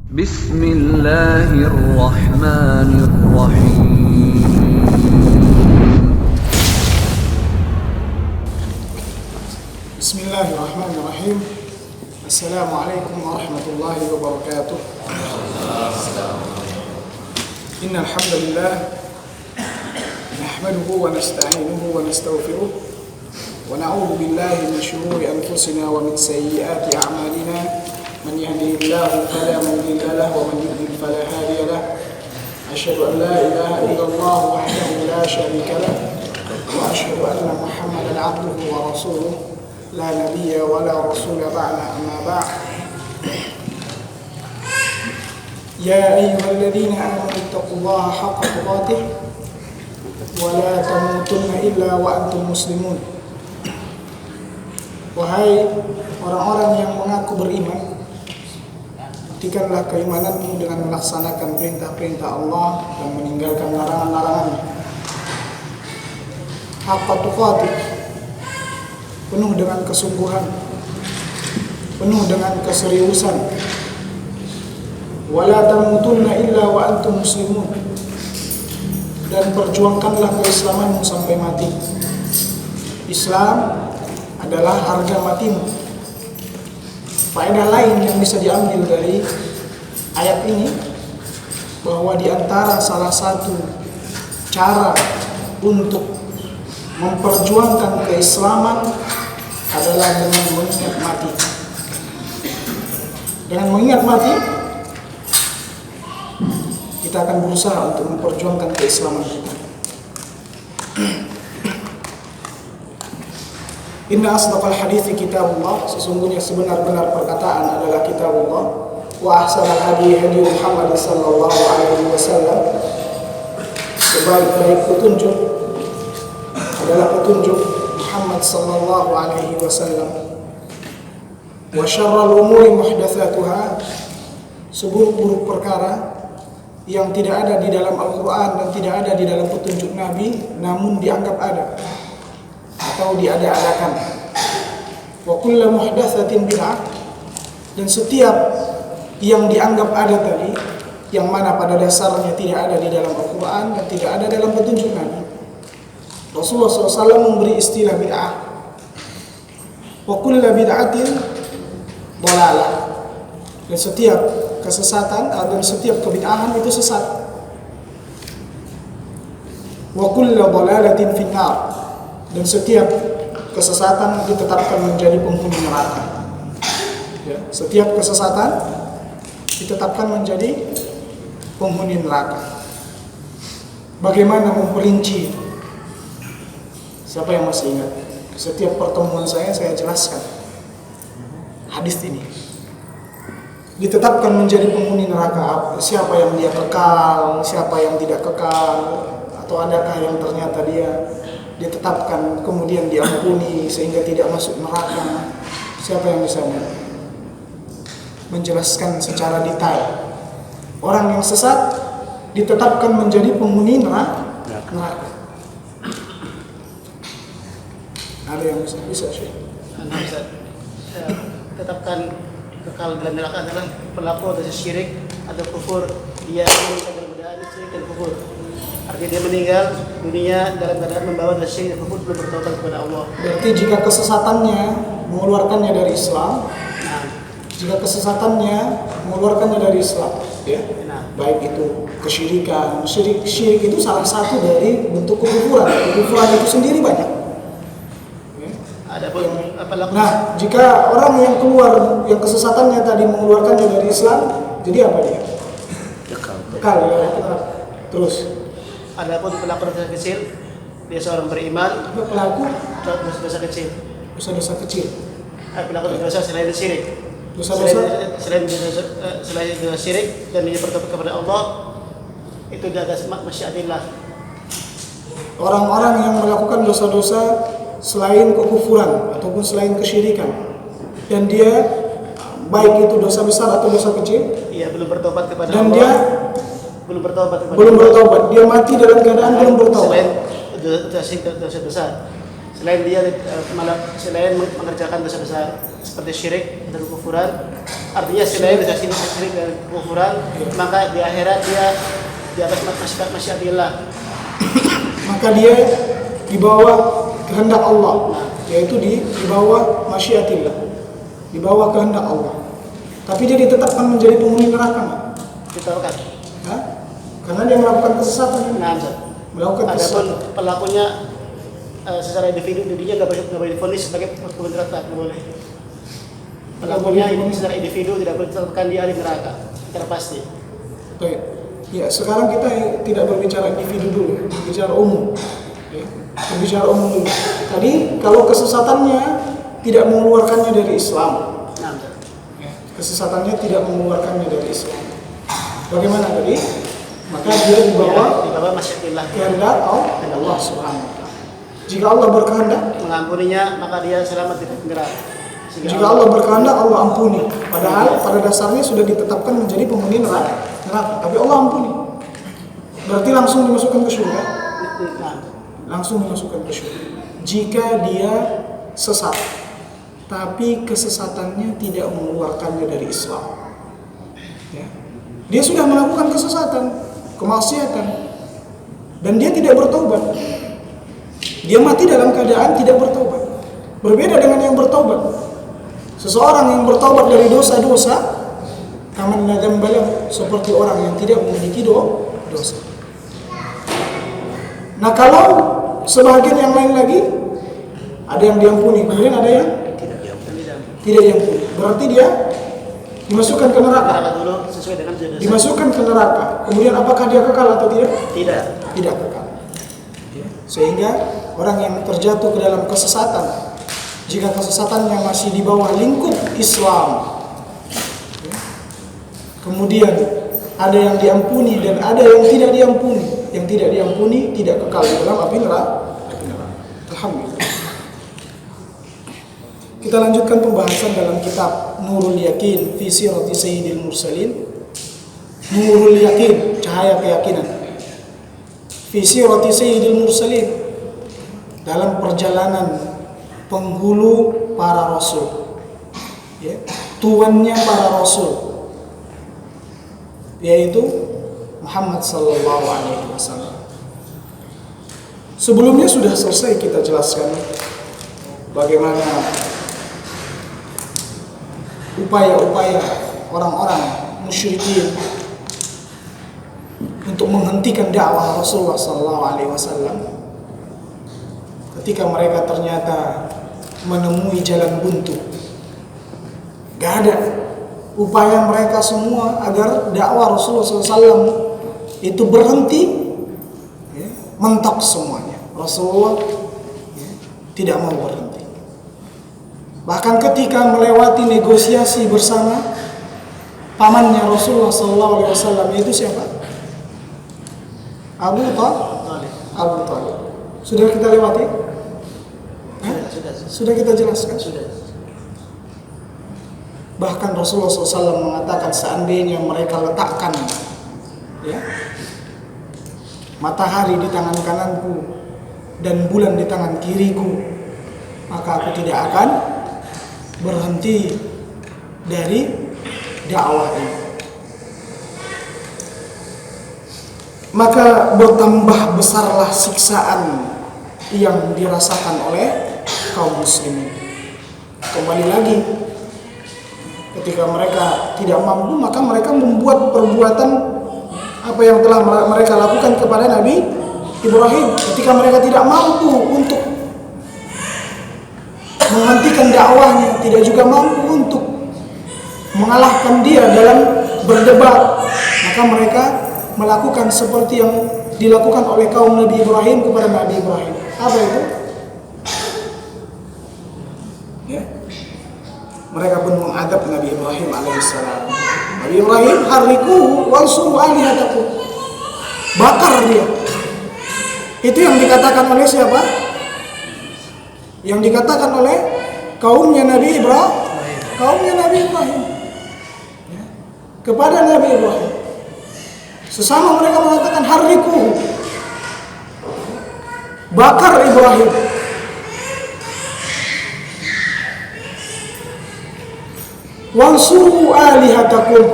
بسم الله الرحمن الرحيم بسم الله الرحمن الرحيم. السلام عليكم ورحمة الله وبركاته. إن الحمد لله نحمده ونستعينه ونستغفره ونعوذ بالله من شرور أنفسنا ومن سيئات أعمالنا. من يهده الله فلا مضل له ومن يضلل فلا هادي له. أشهد أن لا إله إلا الله وحده لا شريك له وأشهد أن محمدا عبده ورسوله لا نبي ولا رسول بعد. أما بعد يا أيها الذين آمنوا اتقوا الله حق تقاته ولا تموتن إلا وأنتم مسلمون. Wahai orang-orang yang mengaku beriman, buktikanlah keimananmu dengan melaksanakan perintah-perintah Allah dan meninggalkan larangan-larangannya. Haqqa tuqatih, penuh dengan kesungguhan, penuh dengan keseriusan. Wala tamutunna illa wa antum muslimun, dan perjuangkanlah keislamanmu sampai mati. Islam adalah harga matimu. Faedah lain yang bisa diambil dari ayat ini, bahwa di antara salah satu cara untuk memperjuangkan keislaman adalah dengan mengingat mati. Dengan mengingat mati, kita akan berusaha untuk memperjuangkan keislaman kita. Inna asdaqal hadithi kitabullah, sesungguhnya sebenar-benar perkataan adalah kitabullah. Wa ahsanal hadi hadi Muhammad sallallahu alaihi wasallam, sebaik-baik petunjuk adalah petunjuk Muhammad sallallahu alaihi wasallam. Wa syarrul umuri muhdatsatuha, seburuk-buruk perkara yang tidak ada di dalam Al-Qur'an dan tidak ada di dalam petunjuk Nabi namun dianggap ada atau diada-adakan. Wa kullu muhdatsatin bid'ah, dan setiap yang dianggap ada tadi, yang mana pada dasarnya tidak ada di dalam Al-Quran dan tidak ada dalam petunjuk Nabi. Rasulullah SAW memberi istilah bid'ah. Wa kullu bid'atin dhalalah, dan setiap kesesatan dan setiap kebid'ahan itu sesat. Wa kullu dhalalatin finnar, dan setiap kesesatan ditetapkan menjadi penghuni neraka. Ya, setiap kesesatan ditetapkan menjadi penghuni neraka. Bagaimana memperinci? Siapa yang masih ingat? Setiap pertemuan saya jelaskan hadis ini. Ditetapkan menjadi penghuni neraka. Siapa yang dia kekal, siapa yang tidak kekal, atau adakah yang ternyata dia ditetapkan kemudian diampuni sehingga tidak masuk neraka? Siapa yang bisa menjelaskan secara detail? Orang yang sesat ditetapkan menjadi penghuni neraka. Ada yang bisa Syekh? Tetapkan kekal dalam neraka adalah pelaku dosa syirik atau kufur. Dia meninggal dalam keadaan syirik dan kufur. Artinya dia meninggal dunia dalam keadaan membawa dosa syirik dan kufur, belum bertobat kepada Allah. Berarti jika kesesatannya mengeluarkannya dari Islam, jika kesesatannya mengeluarkannya dari Islam, ya, baik itu kesyirikan, syirik itu salah satu dari bentuk kekufuran. Kekufuran itu sendiri banyak. Ya. Nah, jika orang yang keluar, yang kesesatannya tadi mengeluarkannya dari Islam, jadi apa dia? Kekal. Ya. Terus. Adapun pelaku dosa kecil, dia seorang beriman. Pelaku dosa kecil. Dosa kecil. Pelaku dosa selain syirik. Selain dosa syirik dan dia bertobat kepada Allah, itu di atas masyiatillah. Orang-orang yang melakukan dosa-dosa selain kekufuran ataupun selain kesyirikan, dan dia baik itu dosa besar atau dosa kecil, ia belum bertobat kepada dan Allah. Dia belum bertobat, dia mati dalam keadaan belum bertobat. Selain dosa besar, selain dia selain mengerjakan dosa besar seperti syirik dan kekufuran, artinya selain dosa syirik dan kekufuran, maka di akhirat dia di atas masyiatillah. Maka dia di bawah kehendak Allah, yaitu di bawah masyiatillah, di bawah kehendak Allah. Tapi dia ditetapkan menjadi penghuni neraka. Ditetapkan. Karena dia melakukan kesesatan. Nah, melakukan kesesatan. Adapun pelakunya secara individu dia nggak boleh divonis sebagai penghuni neraka, nggak boleh. Pelakunya ini secara individu tidak boleh ditetapkan dia ahli neraka, secara pasti. Baik. Ya, sekarang kita tidak berbicara individu dulu, berbicara umum. Ya, berbicara umum dulu. Tadi kalau kesesatannya tidak mengeluarkannya dari Islam. Kesesatannya tidak mengeluarkannya dari Islam. Bagaimana tadi? Maka dia di bawah masyiatillah, kehendak Allah Subhanahu wa taala. Jika Allah berkehendak mengampuninya, maka dia selamat dari neraka. Jika Allah berkehendak, Allah ampuni. Padahal pada dasarnya sudah ditetapkan menjadi penghuni neraka. Tapi Allah ampuni. Berarti langsung dimasukkan ke surga. Langsung dimasukkan ke surga. Jika dia sesat, tapi kesesatannya tidak mengeluarkannya dari Islam. Ya. Dia sudah melakukan kesesatan, kemaksiatan, dan dia tidak bertobat. Dia mati dalam keadaan tidak bertobat. Berbeda dengan yang bertobat. Seseorang yang bertobat dari dosa-dosa, kaman nadam balang, seperti orang yang tidak memiliki dosa. Nah, kalau sebagian yang lain lagi, ada yang diampuni, kemudian ada yang tidak diampuni. Berarti dia dimasukkan ke neraka. Dimasukkan ke neraka. Kemudian apakah dia kekal atau tidak? Tidak kekal. Sehingga orang yang terjatuh ke dalam kesesatan, jika kesesatannya masih di bawah lingkup Islam, kemudian ada yang diampuni dan ada yang tidak diampuni. Yang tidak diampuni tidak kekal di dalam api neraka. Alhamdulillah. Kita lanjutkan pembahasan dalam kitab Nurul Yakin fi Sirati Sayyidil Mursalin. Nurul Yakin, cahaya keyakinan. Fi Sirati Sayyidil Mursalin, dalam perjalanan penghulu para rasul. Ya, tuannya para rasul, yaitu Muhammad sallallahu alaihi wasallam. Sebelumnya sudah selesai kita jelaskan bagaimana upaya-upaya orang-orang musyrikin untuk menghentikan dakwah Rasulullah SAW ketika mereka ternyata menemui jalan buntu. Gak ada upaya mereka semua agar dakwah Rasulullah SAW itu berhenti, ya, mentok semuanya. Rasulullah tidak mau berhenti. Bahkan ketika melewati negosiasi bersama pamannya Rasulullah SAW, yaitu siapa? Abu Talib. Sudah kita lewati? Sudah kita jelaskan? Sudah. Bahkan Rasulullah SAW mengatakan, seandainya mereka letakkan, ya, matahari di tangan kananku dan bulan di tangan kiriku, maka aku tidak akan berhenti dari dakwah ini. Maka bertambah besarlah siksaan yang dirasakan oleh kaum muslimin. Kembali lagi, ketika mereka tidak mampu, maka mereka membuat perbuatan apa yang telah mereka lakukan kepada Nabi Ibrahim. Ketika mereka tidak mampu untuk menghentikan dakwahnya, tidak juga mampu untuk mengalahkan dia dalam berdebat, maka mereka melakukan seperti yang dilakukan oleh kaum Nabi Ibrahim kepada Nabi Ibrahim. Apa itu? Ya. Mereka pun mengadab Nabi Ibrahim alaihissalam. Nabi Ibrahim, harriku wansuru alihatakum. Bakar dia. Itu yang dikatakan oleh siapa? Yang dikatakan oleh kaumnya Nabi Ibrahim. Kaumnya Nabi Ibrahim. Ya. Kepada Nabi Ibrahim. Sesama mereka mengatakan harriku, bakar Ibrahim. wansuru alihatakum,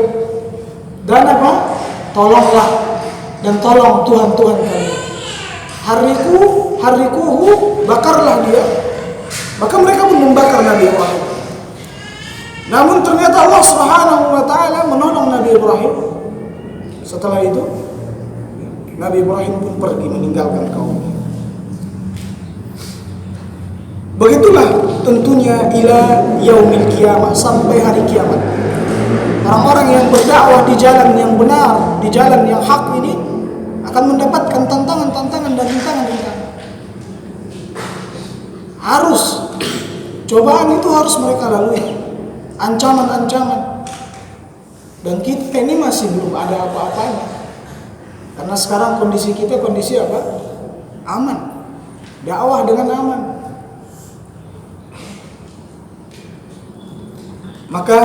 dan apa? Tolonglah dan tolong Tuhan-Tuhan kalian. Harikuhu, bakarlah dia. Maka mereka pun membakar Nabi Ibrahim. Namun ternyata Allah Subhanahu wa taala menolong Nabi Ibrahim. Setelah itu Nabi Ibrahim pun pergi meninggalkan kaumnya. Begitulah tentunya ila yaumil qiyamah, sampai hari kiamat. Orang-orang yang berdakwah di jalan yang benar, di jalan yang hak ini akan mendapatkan tantangan-tantangan dan rintangan-rintangan. Harus, cobaan itu harus mereka lalui, ancaman-ancaman. Dan kita ini masih belum ada apa-apanya. Karena sekarang kondisi kita kondisi apa? Aman. Dakwah dengan aman. Maka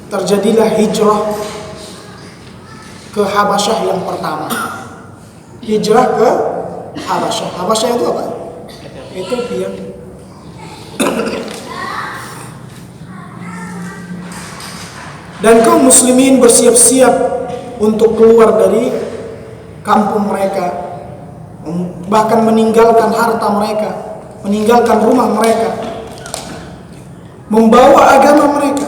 terjadilah hijrah ke Habasyah yang pertama. Hijrah ke Habasyah. Habasyah itu apa? Ethiopia. Dan kaum muslimin bersiap-siap untuk keluar dari kampung mereka, bahkan meninggalkan harta mereka, meninggalkan rumah mereka, membawa agama mereka,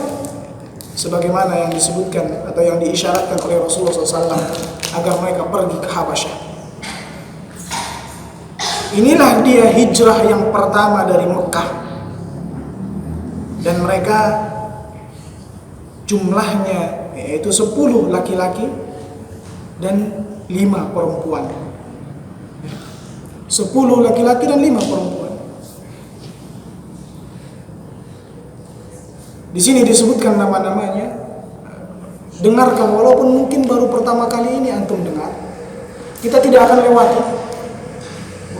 sebagaimana yang disebutkan atau yang diisyaratkan oleh Rasulullah SAW agar mereka pergi ke Habasyah. Inilah dia hijrah yang pertama dari Mekah, dan mereka jumlahnya yaitu 10 laki-laki dan 5 perempuan. 10 laki-laki dan 5 perempuan. Di sini disebutkan nama-namanya. Dengarkan, walaupun mungkin baru pertama kali ini antum dengar. Kita tidak akan lewati.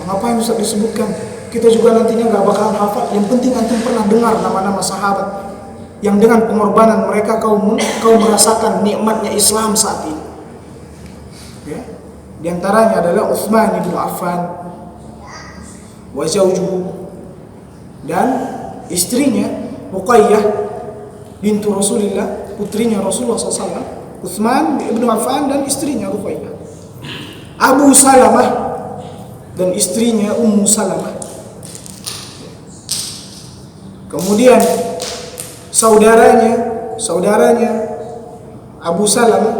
Ngapain bisa disebutkan? Kita juga nantinya gak bakalan hafal. Yang penting antum pernah dengar nama-nama sahabat yang dengan pengorbanan mereka kau merasakan nikmatnya Islam saat ini. Ya. Di antaranya adalah Utsman bin Affan wa zawjuhu, dan istrinya Ruqayyah bintu Rasulillah, putrinya Rasulullah SAW. Utsman bin Affan dan istrinya Ruqayyah. Abu Salamah dan istrinya Ummu Salamah. Kemudian saudaranya Abu Salamah,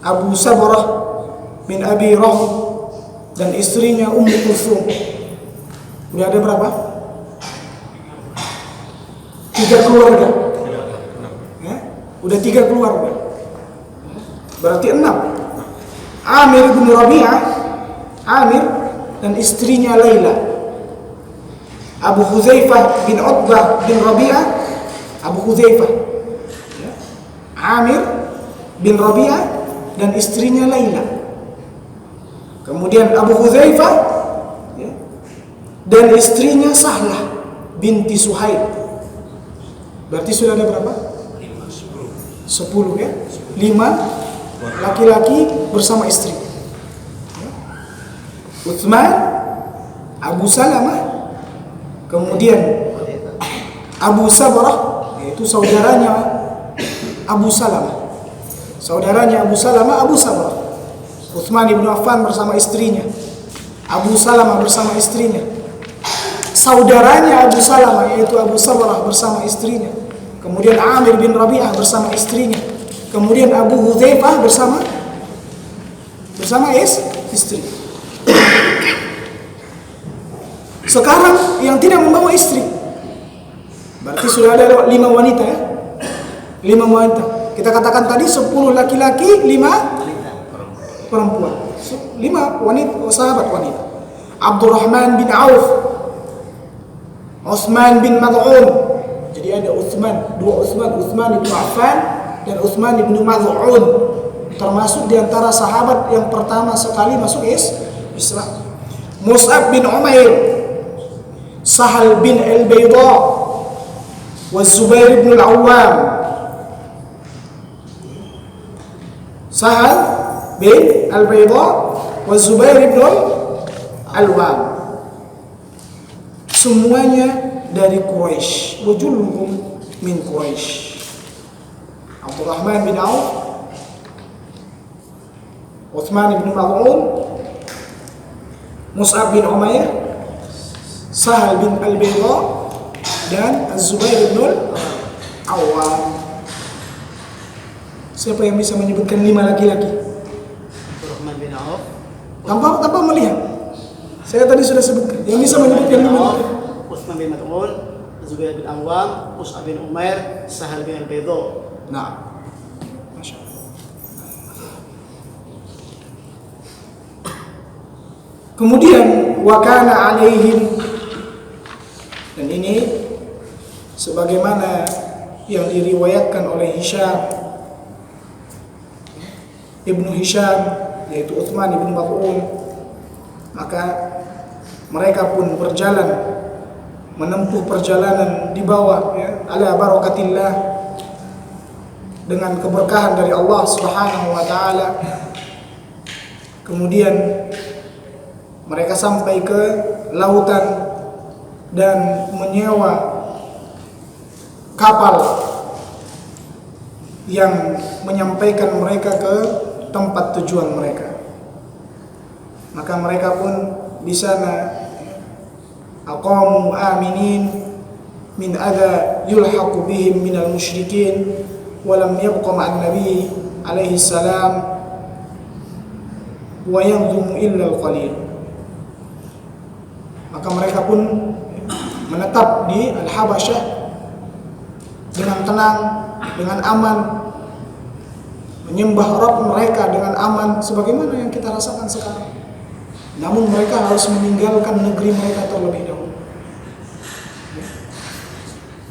Abu Sabrah bin Abi Rahm, dan istrinya Ummu Kulthum. Udah ada berapa? 3 keluarga. Ya? Udah 3 keluarga. Berarti 6. Amir bin Rabi'ah, Amir dan istrinya Laila. Abu Hudzaifah bin Utbah bin Rabi'ah, Abu Hudzaifah, ya. Amir bin Rabi'ah dan istrinya Laila. Kemudian Abu Hudzaifah, ya, dan istrinya Sahlah binti Suhaib. Berarti sudah ada berapa? 10 ya. 5 laki-laki bersama istri. Ya. Utsman, Abu Salamah, kemudian Abu Sabrah, yaitu saudaranya Abu Salamah. Saudaranya Abu Salamah, Abu Sabrah. Utsman bin Affan bersama istrinya. Abu Salamah bersama istrinya. Saudaranya Abu Salamah, yaitu Abu Sabrah bersama istrinya. Kemudian Amir bin Rabi'ah bersama istrinya. Kemudian Abu Hudzaifah bersama istri. Sekarang yang tidak membawa istri, berarti sudah ada 5 wanita ya. 5 wanita. Kita katakan tadi 10 laki-laki, 5 perempuan. 5 wanita, sahabat wanita. Abdurrahman bin Auf, Utsman bin Mad'un. Jadi ada Utsman, 2 Utsman bin Affan dan Utsman bin Mad'un. Termasuk di antara sahabat yang pertama sekali masuk Islam. Mus'ab bin Umair, Sahal bin Al-Bayda, wa Zubair bin Al-Awwam. Sahal bin Al-Bayda wa Zubair bin Al-Awwam. Semuanya dari Quraisy. Wajulhum min Quraisy. Abdurrahman bin Auf, Uthman bin Maz'un, Mus'ab bin Umair, Sahal bin Al-Bayda, dan Az-Zubair bin Al-Awwam. Siapa yang bisa menyebutkan 5 laki-laki? Abdurrahman bin Auf, Tanpa melihat. Saya tadi sudah sebutkan. Yang bisa menyebutkan 5 laki-laki. Uthman bin Maz'un, Zubair bin Awwam, Mus'ab bin Umair, Sahal bin Al-Bayda. Nah, Masya Allah. Kemudian wakana alaihim, dan ini sebagaimana yang diriwayatkan oleh Ibnu Hisham, yaitu Uthman ibn Maz'un, maka mereka pun berjalan, menempuh perjalanan di bawah ala barakatillah, dengan keberkahan dari Allah Subhanahu wa taala. Kemudian mereka sampai ke lautan dan menyewa kapal yang menyampaikan mereka ke tempat tujuan mereka. Maka mereka pun di sana aqamu aminin min adza yulhaqu bihim minal musyrikin wa lam yabqa ma'an nabi alaihi salam wa yanzumu illa al-qalil. Maka mereka pun menetap di Al-Habasyah dengan tenang, dengan aman, menyembah Rabb mereka dengan aman sebagaimana yang kita rasakan sekarang. Namun mereka harus meninggalkan negeri mereka terlebih dahulu.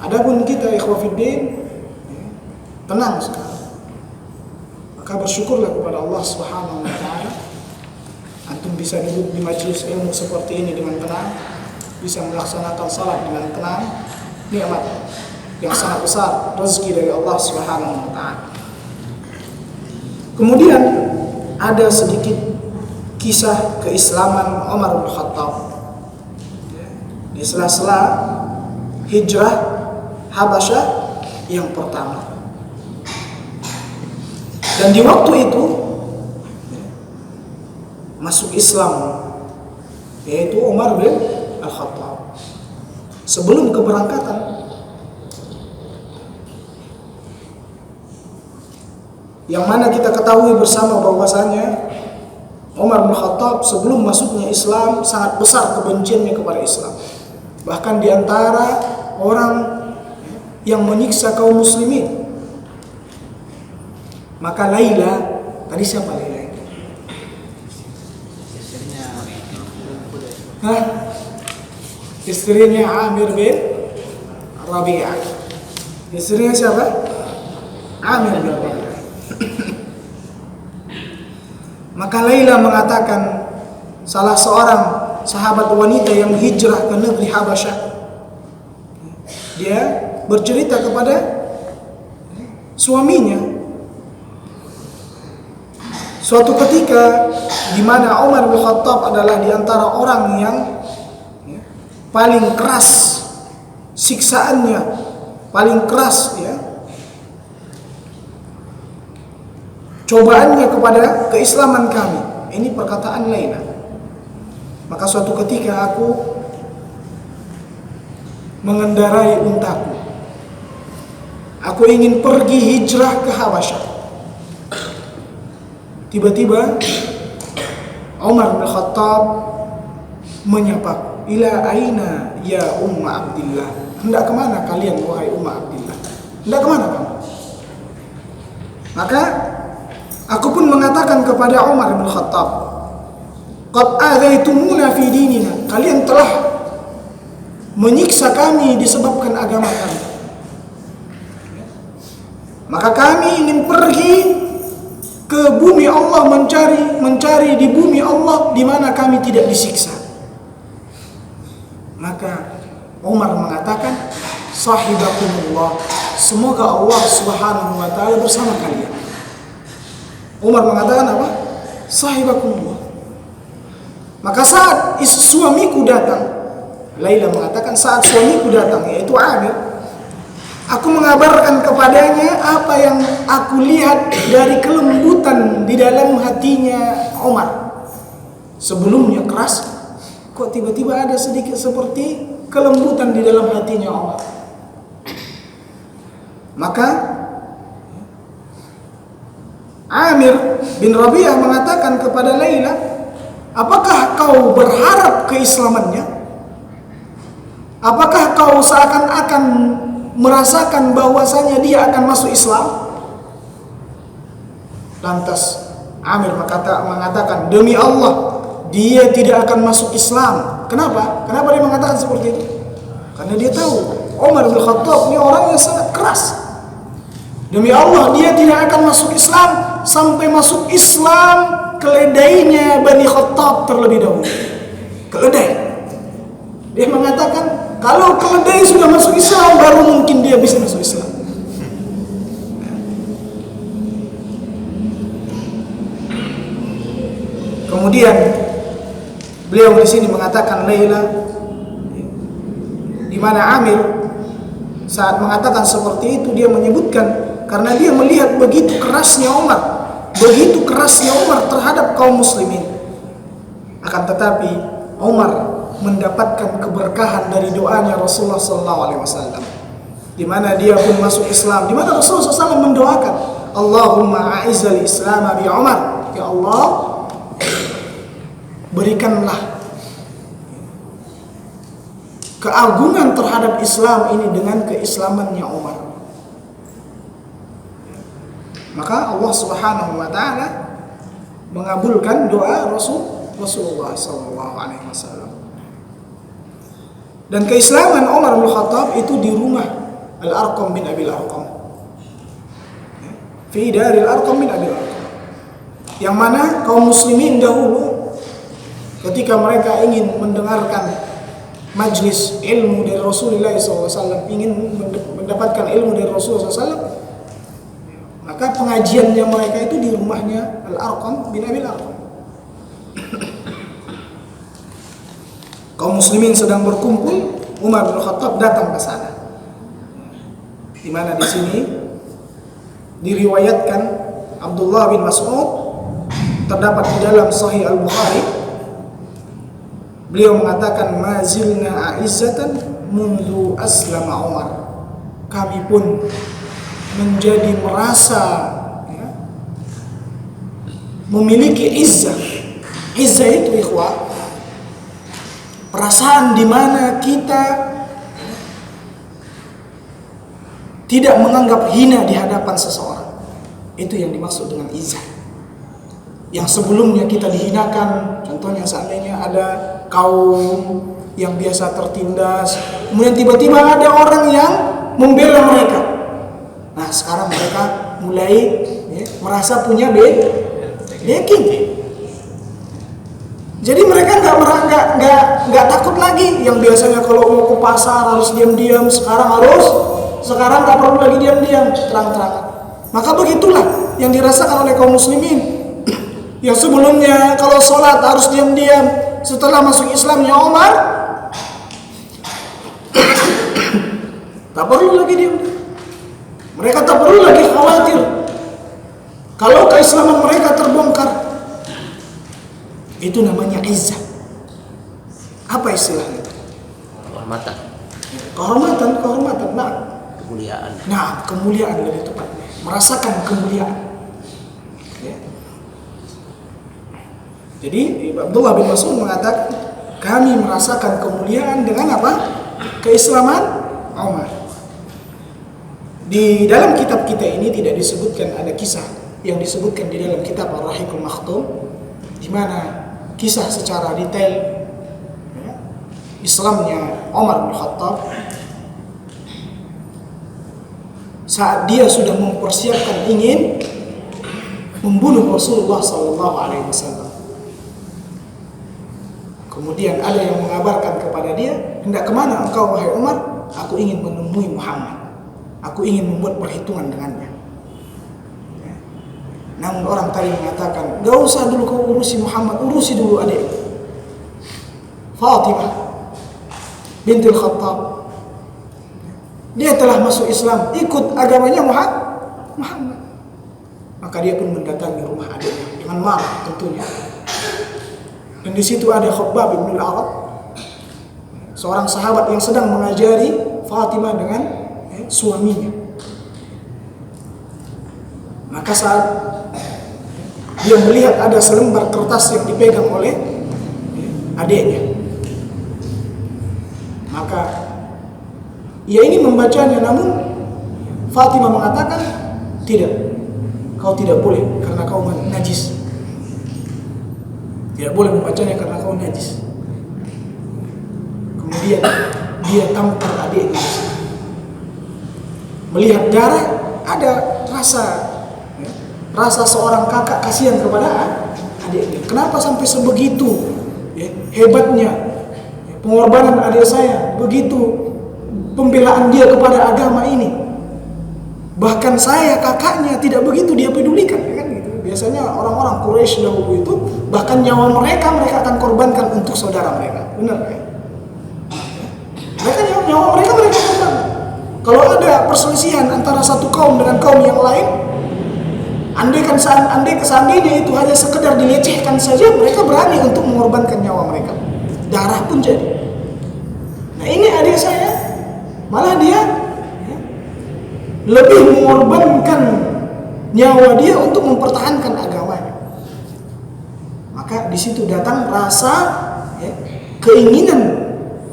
Adapun kita ikhwafiddin tenang sekarang. Maka bersyukurlah kepada Allah Subhanahu wa taala. Antum bisa duduk di majelis ilmu seperti ini dengan tenang, bisa melaksanakan salat dengan tenang, nikmat yang sangat besar, rezeki dari Allah Subhanahu wa taala. Kemudian ada sedikit kisah keislaman Umar bin Khattab di sela-sela hijrah Habasyah yang pertama. Dan di waktu itu masuk Islam yaitu Umar bin Al-Khattab sebelum keberangkatan, yang mana kita ketahui bersama bahwasanya Umar bin Khattab sebelum masuknya Islam sangat besar kebenciannya kepada Islam. Bahkan di antara orang yang menyiksa kaum muslimin. Maka Laila, tadi siapa Laila? Istrinya Amir bin Rabi'ah. Istrinya siapa? Amir bin Rabi'ah. Maka Laila mengatakan, salah seorang sahabat wanita yang hijrah ke negeri Habasyah, dia bercerita kepada suaminya suatu ketika di mana Umar bin Khattab adalah di antara orang yang paling keras siksaannya, paling keras cobaannya kepada keislaman kami. Ini perkataan Laila. Maka suatu ketika aku mengendarai untaku, aku ingin pergi hijrah ke Habasyah. Tiba-tiba Umar bin Khattab menyapa, ila aina ya Umma Abdillah, hendak kemana kalian wahai Umma Abdillah, hendak kemana kamu? Maka aku pun mengatakan kepada Umar bin Khattab, qad adzaitumuna fi dinina, kalian telah menyiksa kami disebabkan agama kami. Maka kami ingin pergi ke bumi Allah, mencari di bumi Allah di mana kami tidak disiksa. Maka Umar mengatakan, sahibakumullah, semoga Allah Subhanahu wa taala bersama kalian. Umar mengatakan apa? Sahibakumullah. Maka saat suamiku datang, Laila mengatakan saat suamiku datang, yaitu Amir, Aku mengabarkan kepadanya apa yang aku lihat dari kelembutan di dalam hatinya Umar. Sebelumnya keras, kok tiba-tiba ada sedikit seperti kelembutan di dalam hatinya Umar. Maka Amir bin Rabi'ah mengatakan kepada Laila, apakah kau berharap keislamannya? Apakah kau seakan-akan merasakan bahwasanya dia akan masuk Islam? Lantas Amir mengatakan, demi Allah, dia tidak akan masuk Islam. Kenapa? Kenapa dia mengatakan seperti itu? Karena dia tahu Umar bin Khattab ini orang yang sangat keras. Demi Allah, dia tidak akan masuk Islam sampai masuk Islam keledainya Bani Khattab terlebih dahulu. Keledai. Dia mengatakan, kalau keledai sudah masuk Islam, baru mungkin dia bisa masuk Islam. Kemudian beliau di sini mengatakan Laila, di mana Amir saat mengatakan seperti itu dia menyebutkan karena dia melihat begitu kerasnya Umar terhadap kaum muslimin. Akan tetapi Umar mendapatkan keberkahan dari doanya Rasulullah SAW, di mana dia pun masuk Islam, di mana Rasulullah SAW mendoakan, Allahumma a'izzal Islam bi Umar, ya Allah, berikanlah keagungan terhadap Islam ini dengan keislamannya Umar. Maka Allah Subhanahu wa taala mengabulkan doa Rasulullah SAW. Dan keislaman Umar bin Khattab itu di rumah Al-Arqam bin Abil Arqam, fi daril Arqam bin Abil Arqam, yang mana kaum muslimin dahulu ketika mereka ingin mendengarkan majlis ilmu dari Rasulullah SAW, ingin mendapatkan ilmu dari Rasulullah SAW, maka pengajiannya mereka itu di rumahnya Al-Arqam bin Abil Arqam. Kaum muslimin sedang berkumpul, Umar bin Khattab datang ke sana. Di mana di sini diriwayatkan Abdullah bin Mas'ud terdapat di dalam Sahih Al-Bukhari. Beliau mengatakan, mazilna a'izzatan mundu aslama Umar. Kami pun menjadi merasa memiliki izzah. Izzah itu ikhwah, perasaan di mana kita tidak menganggap hina di hadapan seseorang. Itu yang dimaksud dengan izzah. Yang sebelumnya kita dihinakan, contohnya seandainya ada kaum yang biasa tertindas, kemudian tiba-tiba ada orang yang membela mereka. Nah, sekarang mereka mulai merasa punya backing. Jadi mereka nggak takut lagi. Yang biasanya kalau mau ke pasar harus diam-diam, sekarang nggak perlu lagi diam-diam, terang-terangan. Maka begitulah yang dirasakan oleh kaum muslimin. Yang sebelumnya kalau sholat harus diam-diam, setelah masuk Islamnya Umar, tak perlu lagi diam-diam. Mereka tak perlu lagi khawatir kalau keislaman mereka terbongkar. Itu namanya izzah. Apa istilahnya? Kehormatan. Nah, kemuliaan. Nah, kemuliaan lebih tepat. Merasakan kemuliaan. Ya. Jadi Abdullah bin Mas'ud mengatakan, kami merasakan kemuliaan dengan apa? Keislaman Umar. Di dalam kitab kita ini tidak disebutkan ada kisah yang disebutkan di dalam kitab Ar-Rahiqul Makhtum, di mana kisah secara detail Islamnya Umar bin Khattab saat dia sudah mempersiapkan ingin membunuh Rasulullah SAW. Kemudian ada yang mengabarkan kepada dia, hendak kemana engkau wahai Umar? Aku ingin menemui Muhammad. Aku ingin membuat perhitungan dengannya. Namun orang tadi mengatakan, gak usah dulu kau urusi Muhammad, urusi dulu adik Fatimah bintil Khattab. dia telah masuk Islam, ikut agamanya Muhammad. Maka dia pun mendatangi rumah adiknya dengan marah tentunya. Dan di situ ada Khabbab bin al-Arat, seorang sahabat yang sedang mengajari Fatimah dengan suaminya. Maka saat dia melihat ada selembar kertas yang dipegang oleh adiknya, maka ia ini membacanya, namun Fatimah mengatakan, tidak, kau tidak boleh karena kau najis. Tidak boleh membacanya karena kau najis. Kemudian dia tampar adiknya. Melihat darah, ada rasa seorang kakak kasihan kepada adiknya. Kenapa sampai sebegitu hebatnya pengorbanan adik saya, begitu pembelaan dia kepada agama ini. Bahkan saya kakaknya tidak begitu dia pedulikan, kan gitu. Biasanya orang-orang Quraisy dahulu itu bahkan nyawa mereka akan korbankan untuk saudara mereka. Benar kan? Mereka nyawa mereka korbankan. Kalau ada perselisihan antara satu kaum dengan kaum yang lain, seandainya itu hanya sekedar dilecehkan saja, mereka berani untuk mengorbankan nyawa mereka. Darah pun jadi. Nah, ini adik saya, malah dia lebih mengorbankan nyawa dia untuk mempertahankan agamanya. Maka di situ datang rasa keinginan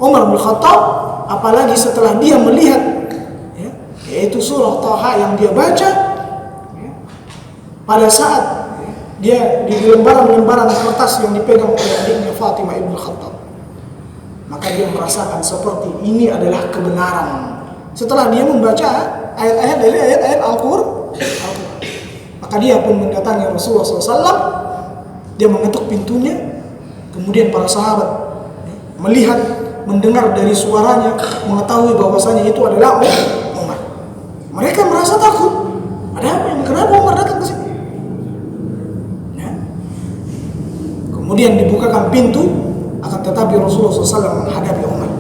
Umar bin Khattab, apalagi setelah dia melihat yaitu surah Thaha yang dia baca pada saat dia di lembaran-lembaran kertas yang dipegang oleh adiknya Fatimah ibn Khattab. Maka dia merasakan seperti ini adalah kebenaran. Setelah dia membaca ayat-ayat dari ayat-ayat Al-Qur'an, maka dia pun mendatangi Rasulullah SAW. Dia mengetuk pintunya. Kemudian para sahabat melihat, mendengar dari suaranya, mengetahui bahwasanya itu adalah Umar. Mereka merasa takut. Ada apa yang kenapa Umar datang ke sini? Kemudian dibukakan pintu, akan tetapi Rasulullah SAW menghadapi Umar.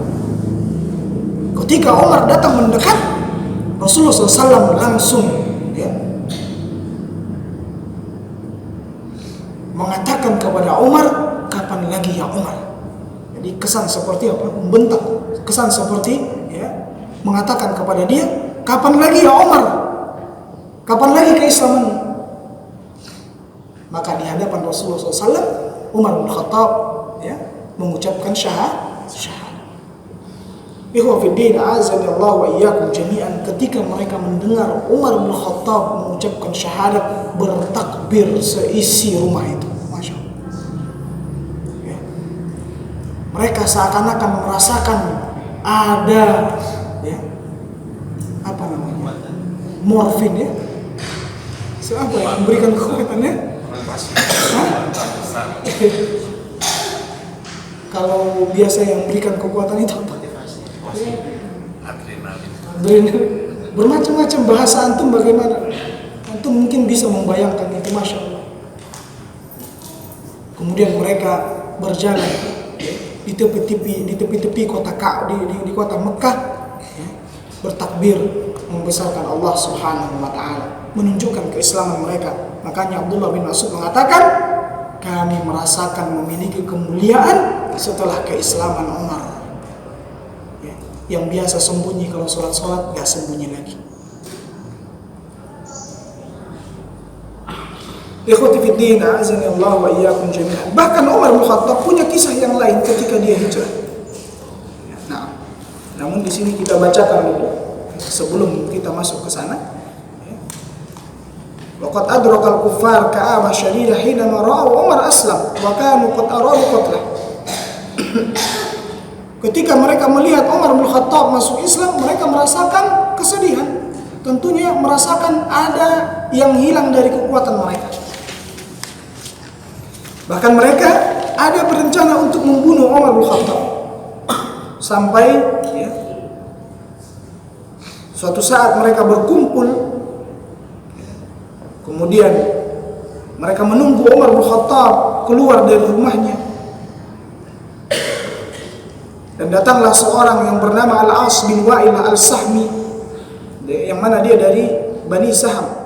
Ketika Umar datang mendekat, Rasulullah SAW langsung mengatakan kepada Umar, kapan lagi ya Umar? Jadi kesan seperti apa? Membentak. Kesan seperti mengatakan kepada dia, kapan lagi ya Umar? Kapan lagi keislamanmu? Maka di hadapan Rasulullah SAW, Umar bin Khattab mengucapkan syahadat. Ikhwan fiddin, a'azzani Allah wa iyyakum jami'an. Ketika mereka mendengar Umar bin Khattab mengucapkan syahadat, bertakbir seisi rumah itu. Masya Allah. Mereka seakan-akan merasakan ada apa namanya, morfin siapa yang memberikan kekuatannya? Kalau biasa yang memberikan kekuatan itu apa? Adrenalin. Bermacam-macam bahasa antum bagaimana? Antum mungkin bisa membayangkan itu, Masya Allah. Kemudian mereka berjalan di tepi-tepi kota di kota Mekah, bertakbir membesarkan Allah Subhanahu wa taala, menunjukkan keislaman mereka. Makanya Abdullah bin Mas'ud mengatakan, kami merasakan memiliki kemuliaan setelah keislaman Umar. Yang biasa sembunyi kalau sholat, gak sembunyi lagi. Ikhwati fiddin, a'azzani Allah wa iyyakum jami'an. Bahkan Umar bin Khattab punya kisah yang lain ketika dia hijrah. Nah, namun di sini kita bacakan dulu sebelum kita masuk ke sana. Waqad adrakal kuffar ka'amah syadidah hina ra'aw Umar aslam wa kanu qad aradu qatlah. Ketika mereka melihat Umar bin Khattab masuk Islam, mereka merasakan kesedihan. Tentunya merasakan ada yang hilang dari kekuatan mereka. Bahkan mereka ada berencana untuk membunuh Umar bin Khattab. Sampai suatu saat mereka berkumpul, kemudian mereka menunggu Umar bin Khattab keluar dari rumahnya. Dan datanglah seorang yang bernama Al-As bin Wa'il Al-Sahmi yang mana dia dari Bani Saham.